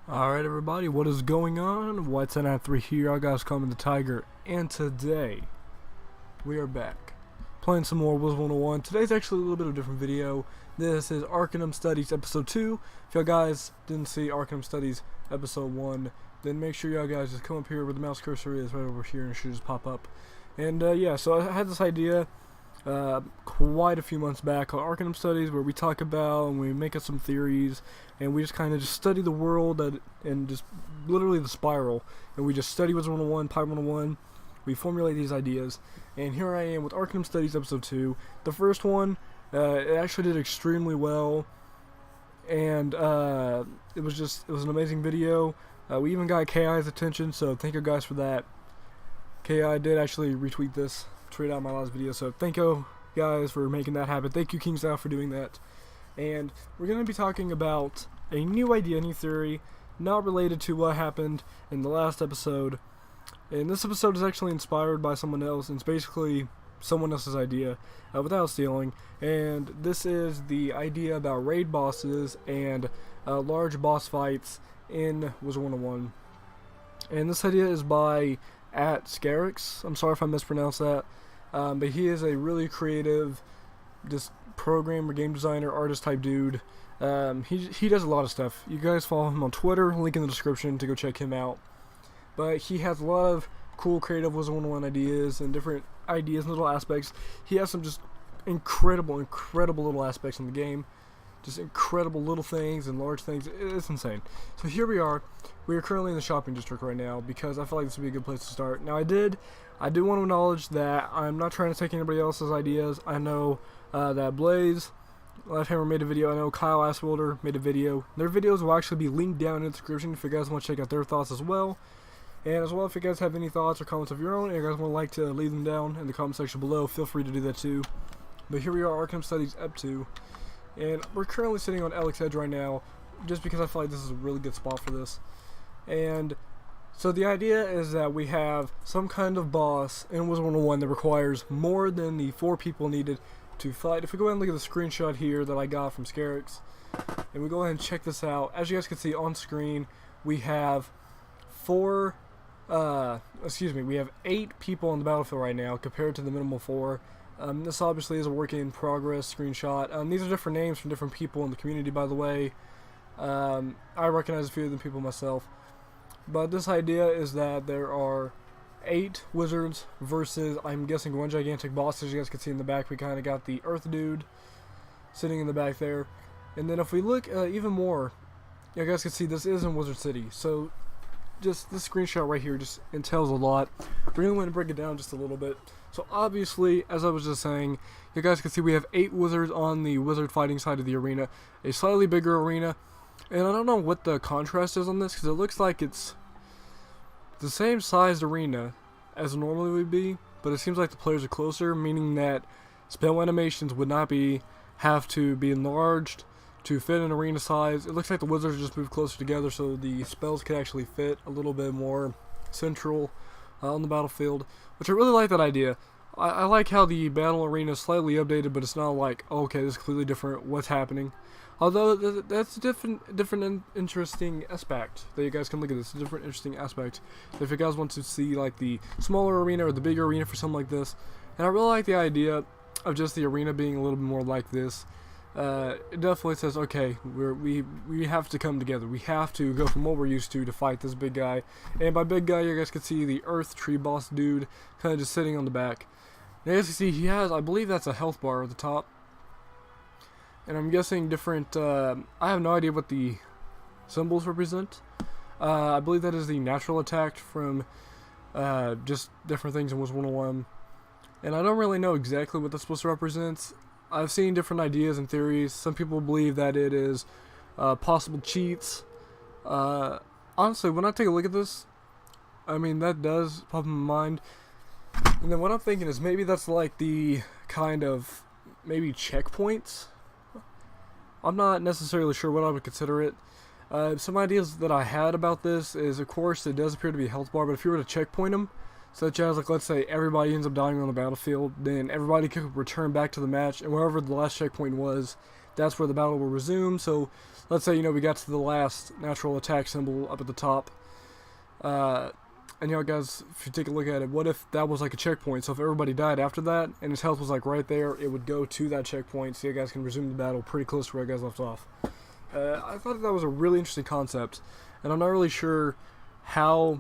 Alright everybody, what is going on? White1093 here, I guys Coming the Tiger, and today we are back playing some more Wizard101. Today's actually a little bit of a different video. This is Arcanum Studies Episode 2. If y'all guys didn't see Arcanum Studies Episode 1, then make sure y'all guys just come up here where the mouse cursor is, right over here, and it should just pop up. And yeah, so I had this idea quite a few months back called Arcanum Studies, where we talk about and we make up some theories, and we just kind of just study the world and just literally the spiral, and we just study Wizard101, Pi101. We formulate these ideas, and here I am with Arcanum Studies Episode 2. The first one, it actually did extremely well, and it was an amazing video. We even got KI's attention, so thank you guys for that. KI did actually retweet this, tweet out my last video, so thank you guys for making that happen. Thank you Kings Out for doing that. And we're going to be talking about a new idea, new theory, not related to what happened in the last episode. And this episode is actually inspired by someone else, and it's basically someone else's idea without stealing. And this is the idea about raid bosses and large boss fights in Wizard101. And this idea is by Skarrix. I'm sorry if I mispronounced that. But he is a really creative, just programmer, game designer, artist type dude. He does a lot of stuff. You guys follow him on Twitter, link in the description to go check him out. But he has a lot of cool creative Wizard101 ideas and different ideas and little aspects. He has some just incredible little aspects in the game. Just incredible little things and large things. It's insane. So here we are. We are currently in the shopping district right now because I feel like this would be a good place to start. Now I do want to acknowledge that I'm not trying to take anybody else's ideas. I know that Blaze, Lifehammer made a video. I know Kyle Asswilder made a video. Their videos will actually be linked down in the description if you guys want to check out their thoughts as well. And as well, if you guys have any thoughts or comments of your own and you guys would to leave them down in the comment section below, feel free to do that too. But here we are, Arcanum Studies Ep 2. And we're currently sitting on Alex Edge right now, just because I feel like this is a really good spot for this. And so the idea is that we have some kind of boss in Wizard101 that requires more than the 4 people needed to fight. If we go ahead and look at the screenshot here that I got from Skarrix, and we go ahead and check this out, as you guys can see on screen, we have we have 8 people on the battlefield right now compared to the minimal 4. This obviously is a work in progress screenshot. These are different names from different people in the community, by the way. I recognize a few of the people myself. But this idea is that there are 8 wizards versus, I'm guessing, 1 gigantic boss. As you guys can see in the back, we kind of got the Earth dude sitting in the back there. And then if we look even more, you guys can see this is in Wizard City. So just this screenshot right here just entails a lot. We're going to want to break it down just a little bit. So obviously, as I was just saying, you guys can see we have 8 wizards on the wizard fighting side of the arena. A slightly bigger arena. And I don't know what the contrast is on this, because it looks like it's the same sized arena as it normally would be, but it seems like the players are closer, meaning that spell animations would not have to be enlarged to fit an arena size. It looks like the wizards just moved closer together, so the spells could actually fit a little bit more central on the battlefield, which I really like that idea. I like how the battle arena is slightly updated, but it's not like, oh, okay, this is completely different, what's happening. Although that's a different interesting aspect that you guys can look at. This a different interesting aspect. If you guys want to see like the smaller arena or the bigger arena for something like this, and I really like the idea of just the arena being a little bit more like this. It definitely says, okay, we have to come together. We have to go from what we're used to fight this big guy. And by big guy, you guys can see the Earth Tree boss dude kind of just sitting on the back. And as you see, he has, I believe that's a health bar at the top. And I'm guessing different, I have no idea what the symbols represent. I believe that is the natural attack from just different things in Wizard101. And I don't really know exactly what that's supposed to represent. I've seen different ideas and theories. Some people believe that it is possible cheats. Honestly, when I take a look at this, I mean, that does pop in my mind. And then what I'm thinking is maybe that's like the kind of, maybe checkpoints. I'm not necessarily sure what I would consider it. Some ideas that I had about this is, of course, it does appear to be a health bar, but if you were to checkpoint them, such as, like, let's say everybody ends up dying on the battlefield, then everybody could return back to the match, and wherever the last checkpoint was, that's where the battle will resume. So let's say, we got to the last natural attack symbol up at the top. And guys, if you take a look at it, what if that was like a checkpoint? So if everybody died after that, and his health was like right there, it would go to that checkpoint, so you guys can resume the battle pretty close to where you guys left off. I thought that was a really interesting concept, and I'm not really sure how,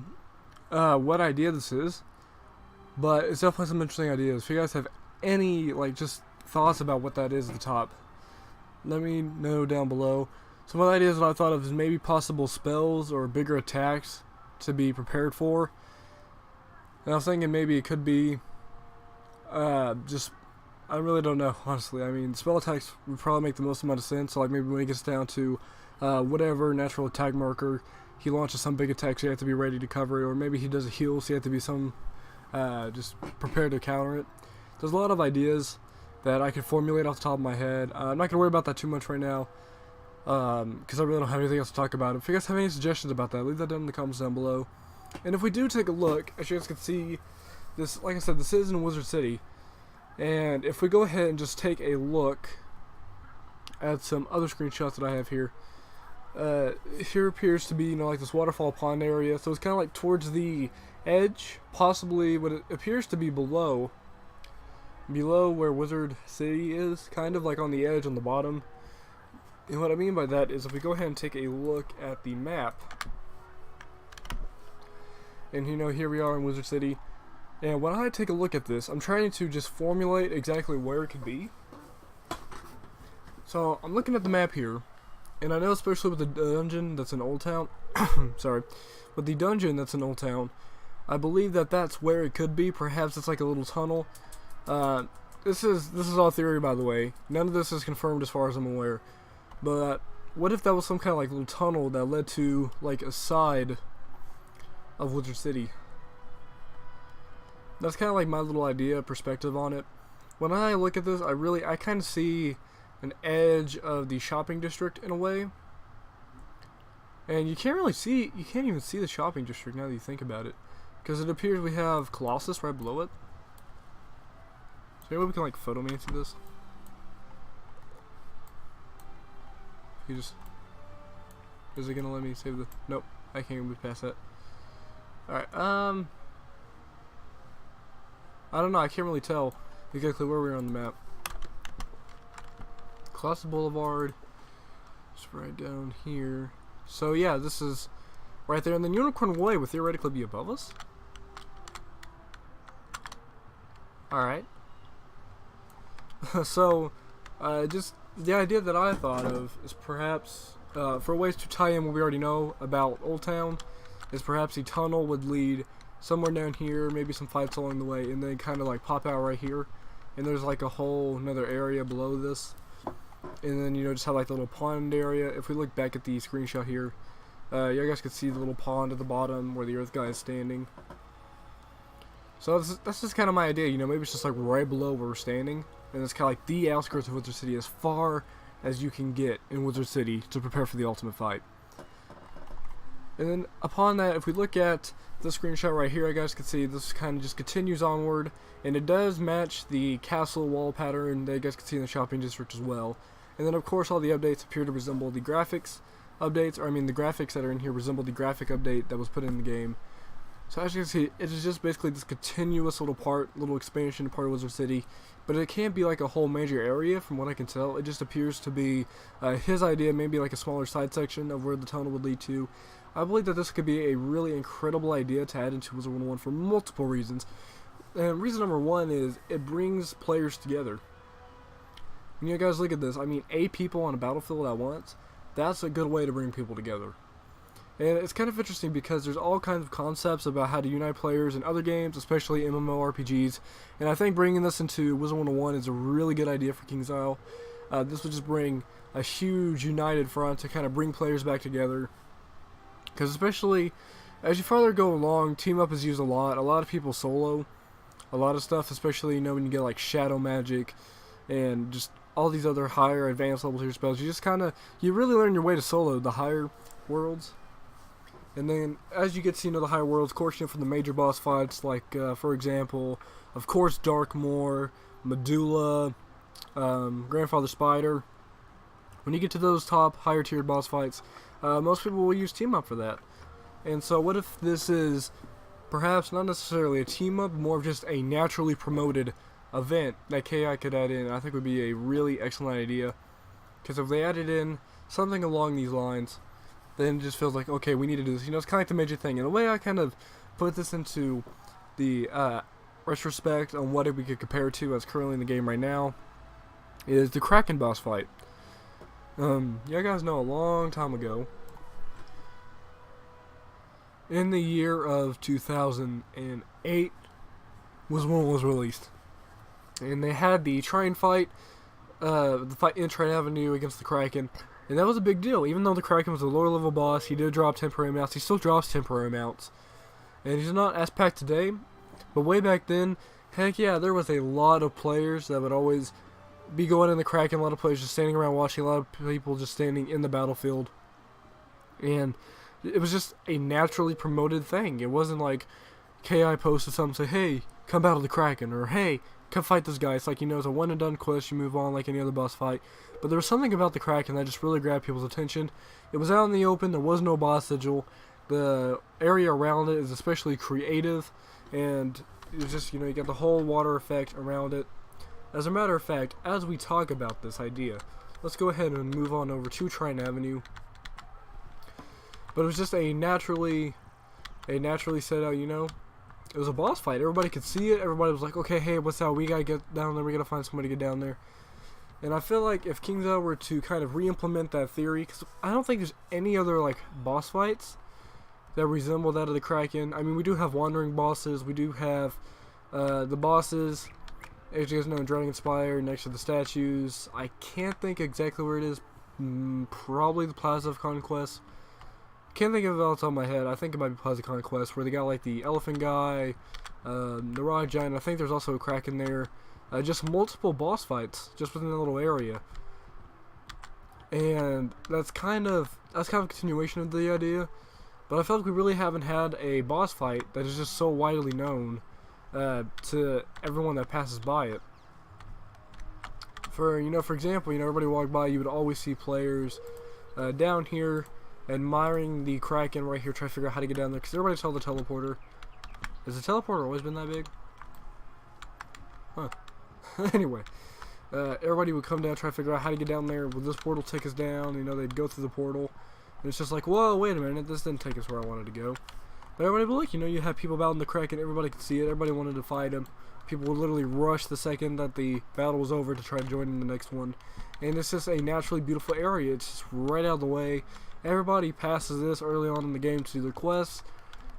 what idea this is, but it's definitely some interesting ideas. If you guys have any, just thoughts about what that is at the top, let me know down below. Some of the ideas that I thought of is maybe possible spells or bigger attacks to be prepared for. And I was thinking maybe it could be I really don't know, honestly. I mean, spell attacks would probably make the most amount of sense. So like maybe when it gets down to whatever natural attack marker, he launches some big attack, so you have to be ready to cover it, or maybe he does a heal, so you have to be just prepared to counter it. There's a lot of ideas that I could formulate off the top of my head. I'm not gonna worry about that too much right now, because I really don't have anything else to talk about. If you guys have any suggestions about that, leave that down in the comments down below. And if we do take a look, as you guys can see, this, like I said, this is in Wizard City. And if we go ahead and just take a look at some other screenshots that I have here, here appears to be, like this waterfall pond area. So it's kind of like towards the edge, possibly what it appears to be below where Wizard City is, kind of like on the edge on the bottom. And what I mean by that is if we go ahead and take a look at the map, and here we are in Wizard City. And when I take a look at this, I'm trying to just formulate exactly where it could be. So I'm looking at the map here, and I know especially with the dungeon that's in Old Town, sorry, with the dungeon that's in Old Town, I believe that that's where it could be. Perhaps it's like a little tunnel. This is all theory, by the way. None of this is confirmed as far as I'm aware. But what if that was some kind of like little tunnel that led to like a side of Wizard City? That's kind of like my little idea, perspective on it. When I look at this, I kind of see an edge of the shopping district in a way. And you can't even see the shopping district now that you think about it. Because it appears we have Colossus right below it. So maybe we can like photomancy this. Is it gonna let me save the, nope, I can't move past that. Alright, I don't know, I can't really tell exactly where we are on the map. Colossus Boulevard, it's right down here. So yeah, this is right there, and then Unicorn Way would theoretically be above us. Alright. So, just the idea that I thought of is perhaps, for ways to tie in what we already know about Old Town, is perhaps a tunnel would lead somewhere down here, maybe some fights along the way, and then kind of like pop out right here, and there's like a whole another area below this, and then just have like the little pond area. If we look back at the screenshot here, you guys can see the little pond at the bottom where the Earth guy is standing. So that's just kind of my idea, maybe it's just like right below where we're standing, and it's kind of like the outskirts of Wizard City, as far as you can get in Wizard City to prepare for the ultimate fight. And then upon that, if we look at the screenshot right here, you guys can see this kind of just continues onward, and it does match the castle wall pattern that you guys can see in the shopping district as well. And then of course all the updates appear to resemble the graphics updates, or I mean the graphics that are in here resemble the graphic update that was put in the game. So as you can see, it is just basically this continuous little expansion part of Wizard City, but it can't be like a whole major area from what I can tell. It just appears to be his idea, maybe like a smaller side section of where the tunnel would lead to. I believe that this could be a really incredible idea to add into Wizard101 for multiple reasons. And reason number one is it brings players together. When you guys look at this, I mean 8 people on a battlefield at once, that's a good way to bring people together. And it's kind of interesting because there's all kinds of concepts about how to unite players in other games, especially MMORPGs. And I think bringing this into Wizard101 is a really good idea for King's Isle. This would just bring a huge united front to kind of bring players back together. Because especially as you farther go along, team up is used a lot. A lot of people solo a lot of stuff, especially when you get like shadow magic and just all these other higher advanced level tier spells. You really learn your way to solo the higher worlds. And then as you get to the higher worlds, of course, from the major boss fights, like for example, of course, Darkmoor, Medulla, Grandfather Spider, When you get to those top, higher tiered boss fights, most people will use team up for that. And so what if this is perhaps not necessarily a team up, more of just a naturally promoted event that KI could add in? I think would be a really excellent idea. Because if they added in something along these lines, then it just feels like, okay, we need to do this. You know, it's kind of like the major thing. In a way, I kind of put this into the retrospect on what we could compare to as currently in the game right now, is the Kraken boss fight. You guys know a long time ago, in the year of 2008, was when it was released. And they had the train fight, the fight in Train Avenue against the Kraken. And that was a big deal. Even though the Kraken was a lower level boss, he did drop temporary mounts. He still drops temporary mounts. And he's not as packed today. But way back then, heck yeah, there was a lot of players that would always be going in the Kraken. A lot of players just standing around watching. A lot of people just standing in the battlefield. And it was just a naturally promoted thing. It wasn't like KI posted something, say, hey, come battle the Kraken. Or hey, come fight this guy. It's like, you know, it's a one and done quest. You move on like any other boss fight. But there was something about the Kraken that just really grabbed people's attention. It was out in the open. There was no boss sigil. The area around it is especially creative. And it's just, you know, you got the whole water effect around it. As a matter of fact, as we talk about this idea, let's go ahead and move on over to Train Avenue. But it was just a naturally set out, you know, it was a boss fight. Everybody could see it. Everybody was like, okay, hey, what's out? We gotta get down there. We gotta find somebody to get down there. And I feel like if King's Out were to kind of re-implement that theory, because I don't think there's any other, like, boss fights that resemble that of the Kraken. I mean, we do have wandering bosses. We do have the bosses, as you guys know, in Dragon Spire, next to the statues. I can't think exactly where it is. Probably the Plaza of Conquest. Can't think of it off the top of my head. I think it might be Plaza Conquest, where they got like the elephant guy, the rock giant. I think there's also a Kraken there. Just multiple boss fights just within a little area, and that's kind of a continuation of the idea. But I feel like we really haven't had a boss fight that is just so widely known to everyone that passes by it. For example, everybody walked by, you would always see players down here admiring the Kraken right here, trying to figure out how to get down there, because everybody saw the teleporter. Has the teleporter always been that big? Huh. Anyway, everybody would come down, try to figure out how to get down there. Will this portal take us down? They'd go through the portal. And it's just like, whoa, wait a minute, this didn't take us where I wanted to go. But everybody would look, you have people battling the Kraken, everybody could see it, everybody wanted to fight him. People would literally rush the second that the battle was over to try to join in the next one. And it's just a naturally beautiful area. It's just right out of the way. Everybody passes this early on in the game to do their quests.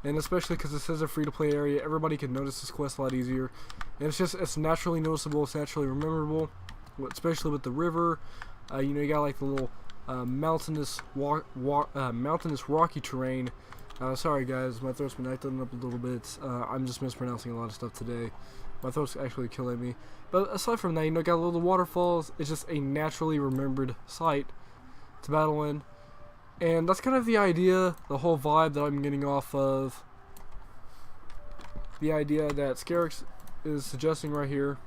And especially because this is a free-to-play area, everybody can notice this quest a lot easier. And it's naturally noticeable, it's naturally memorable, especially with the river. You got like the little mountainous rocky terrain. Sorry guys, my throat's been acting up a little bit. I'm just mispronouncing a lot of stuff today. My throat's actually killing me. But aside from that, got little waterfalls. It's just a naturally remembered site to battle in. And that's kind of the idea, the whole vibe that I'm getting off of the idea that Skarrix is suggesting right here.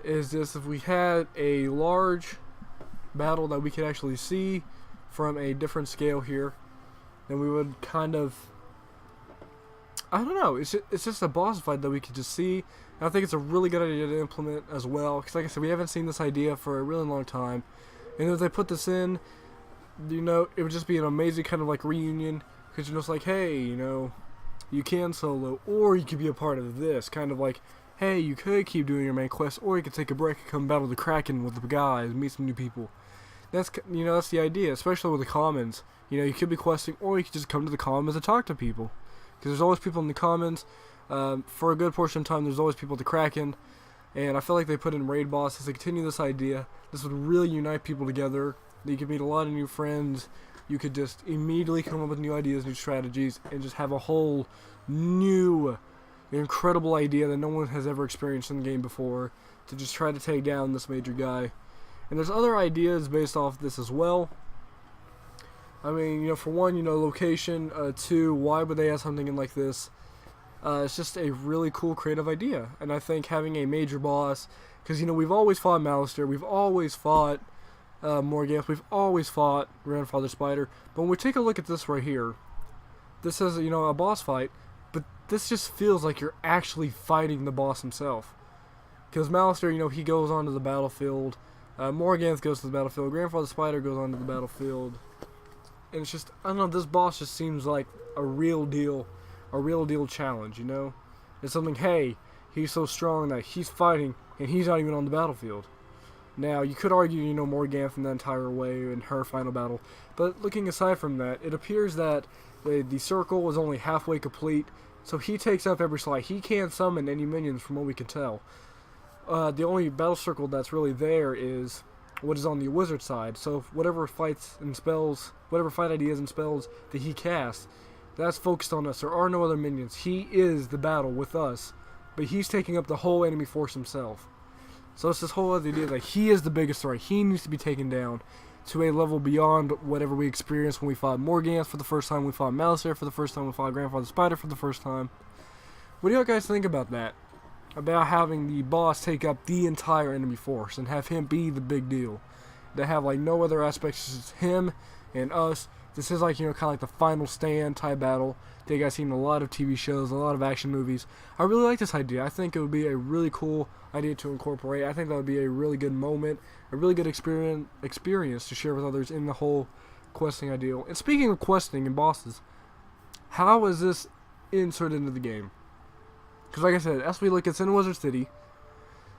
Is this: if we had a large battle that we could actually see from a different scale here, then we would kind of, I don't know, it's just a boss fight that we could just see. And I think it's a really good idea to implement as well, because like I said, we haven't seen this idea for a really long time. And if they put this in, it would just be an amazing kind of like reunion, because it's like, hey, you can solo, or you could be a part of this, kind of like, hey, you could keep doing your main quest, or you could take a break and come battle the Kraken with the guys, meet some new people. That's the idea, especially with the commons. You could be questing, or you could just come to the commons and talk to people, because there's always people in the commons. For a good portion of time, there's always people at the Kraken. And I feel like they put in raid bosses to continue this idea. This would really unite people together. You could meet a lot of new friends. You could just immediately come up with new ideas, new strategies, and just have a whole new, incredible idea that no one has ever experienced in the game before, to just try to take down this major guy. And there's other ideas based off this as well. I mean, for one, location. Two, why would they have something in like this? It's just a really cool creative idea, and I think having a major boss, because you know we've always fought Malister, we've always fought Morganth, we've always fought Grandfather Spider, but when we take a look at this right here, this is, you know, a boss fight, but this just feels like you're actually fighting the boss himself. Because Malister, you know, he goes onto the battlefield, Morganth goes to the battlefield, Grandfather Spider goes onto the battlefield, and it's just, I don't know, this boss just seems like a real deal challenge, you know? It's something, hey, he's so strong that he's fighting, and he's not even on the battlefield. Now, you could argue, you know, Morganth in the entire way in her final battle, but looking aside from that, it appears that the circle was only halfway complete, so he takes up every slot. He can't summon any minions from what we can tell. The only battle circle that's really there is what is on the wizard side, so whatever fights and spells, whatever fight ideas and spells that he casts, that's focused on us. There are no other minions. He is the battle with us, but he's taking up the whole enemy force himself. So it's this whole other idea that he is the biggest threat. He needs to be taken down to a level beyond whatever we experienced when we fought Morganth for the first time, we fought Malister for the first time, we fought Grandfather Spider for the first time. What do you guys think about that? About having the boss take up the entire enemy force and have him be the big deal. To have like no other aspects, it's him and us. This is like, you know, kind of like the final stand type battle that you guys seen in a lot of TV shows, a lot of action movies. I really like this idea. I think it would be a really cool idea to incorporate. I think that would be a really good moment, a really good experience to share with others in the whole questing ideal. And speaking of questing and bosses, how is this inserted into the game? Because like I said, as we look, it's in Wizard City.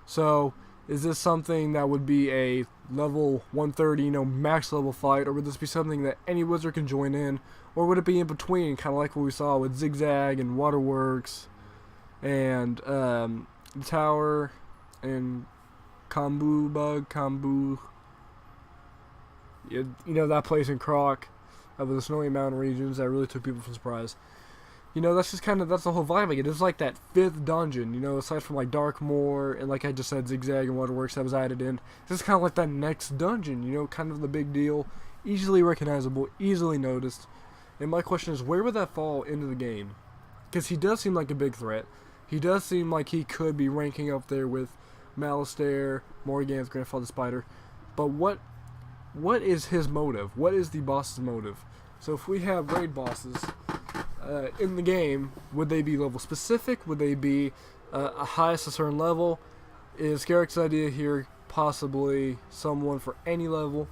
So is this something that would be a level 130, you know, max level fight, or would this be something that any wizard can join in, or would it be in between, kind of like what we saw with Zigzag and Waterworks and the Tower and Kambu, you know, that place in Croc with the Snowy Mountain regions that really took people by surprise. You know, that's just kind of, that's the whole vibe. Like, it is like that 5th dungeon, you know, aside from like Darkmoor and like I just said, Zigzag and Waterworks that was added in. This is kind of like that next dungeon, you know, kind of the big deal, easily recognizable, easily noticed. And my question is, where would that fall into the game? Because he does seem like a big threat. He does seem like he could be ranking up there with Malister, Morganth, Grandfather Spider. But what is his motive? What is the boss's motive? So if we have raid bosses in the game, would they be level specific? Would they be a highest a certain level? Is Skarrix's idea here possibly someone for any level?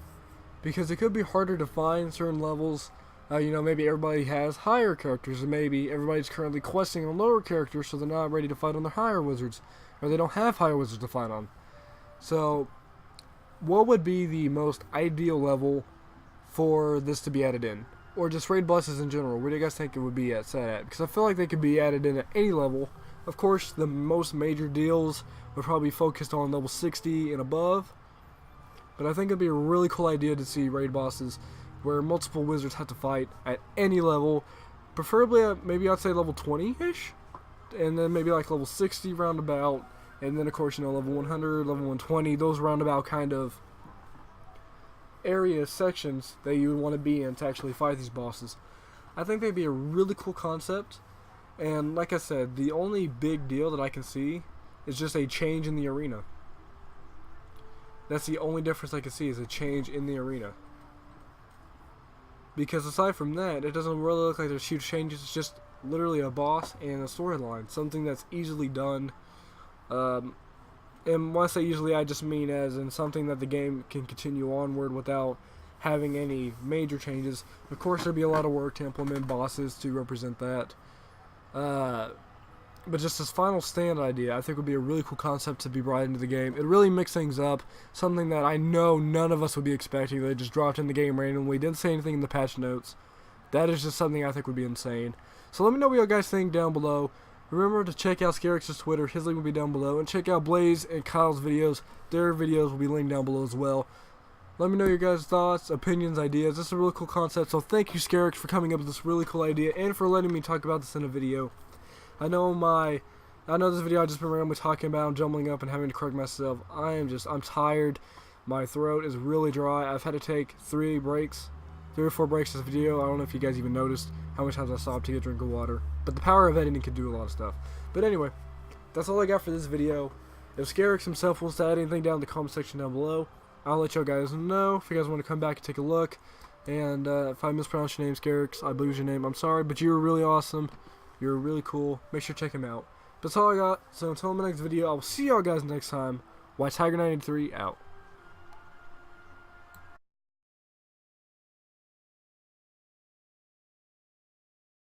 Because it could be harder to find certain levels. You know, maybe everybody has higher characters, and maybe everybody's currently questing on lower characters, so they're not ready to fight on their higher wizards, or they don't have higher wizards to fight on. So, what would be the most ideal level for this to be added in? Or just raid bosses in general, where do you guys think it would be set at? Because I feel like they could be added in at any level. Of course, the most major deals would probably be focused on level 60 and above. But I think it'd be a really cool idea to see raid bosses where multiple wizards have to fight at any level. Preferably at, maybe I'd say level 20-ish. And then maybe like level 60 roundabout. And then of course, you know, level 100, level 120, those roundabout kind of area sections that you would want to be in to actually fight these bosses. I think they'd be a really cool concept, and like I said, the only big deal that I can see is just a change in the arena. That's the only difference I can see, is a change in the arena. Because aside from that, it doesn't really look like there's huge changes. It's just literally a boss and a storyline, something that's easily done. And when I say usually, I just mean as in something that the game can continue onward without having any major changes. Of course, there'd be a lot of work to implement bosses to represent that. But just this final stand idea, I think would be a really cool concept to be brought into the game. It really mix things up, something that I know none of us would be expecting. They just dropped in the game randomly, didn't say anything in the patch notes. That is just something I think would be insane. So let me know what you guys think down below. Remember to check out Skarrix's Twitter, his link will be down below, and check out Blaze and Kyle's videos, their videos will be linked down below as well. Let me know your guys' thoughts, opinions, ideas. This is a really cool concept, so thank you Skarrix for coming up with this really cool idea, and for letting me talk about this in a video. I know this video I've just been randomly talking about, I'm jumbling up and having to correct myself. I'm tired, my throat is really dry, I've had to take 3 breaks 3 or 4 breaks this video. I don't know if you guys even noticed how much times I stopped to get a drink of water. But the power of editing can do a lot of stuff. But anyway, that's all I got for this video. If Skarrix himself wants to add anything down in the comment section down below, I'll let you guys know. If you guys want to come back and take a look. And if I mispronounce your name, Skarrix, I believe your name, I'm sorry. But you were really awesome. You're really cool. Make sure to check him out. That's all I got. So until my next video, I will see y'all guys next time. White Tiger 93 out.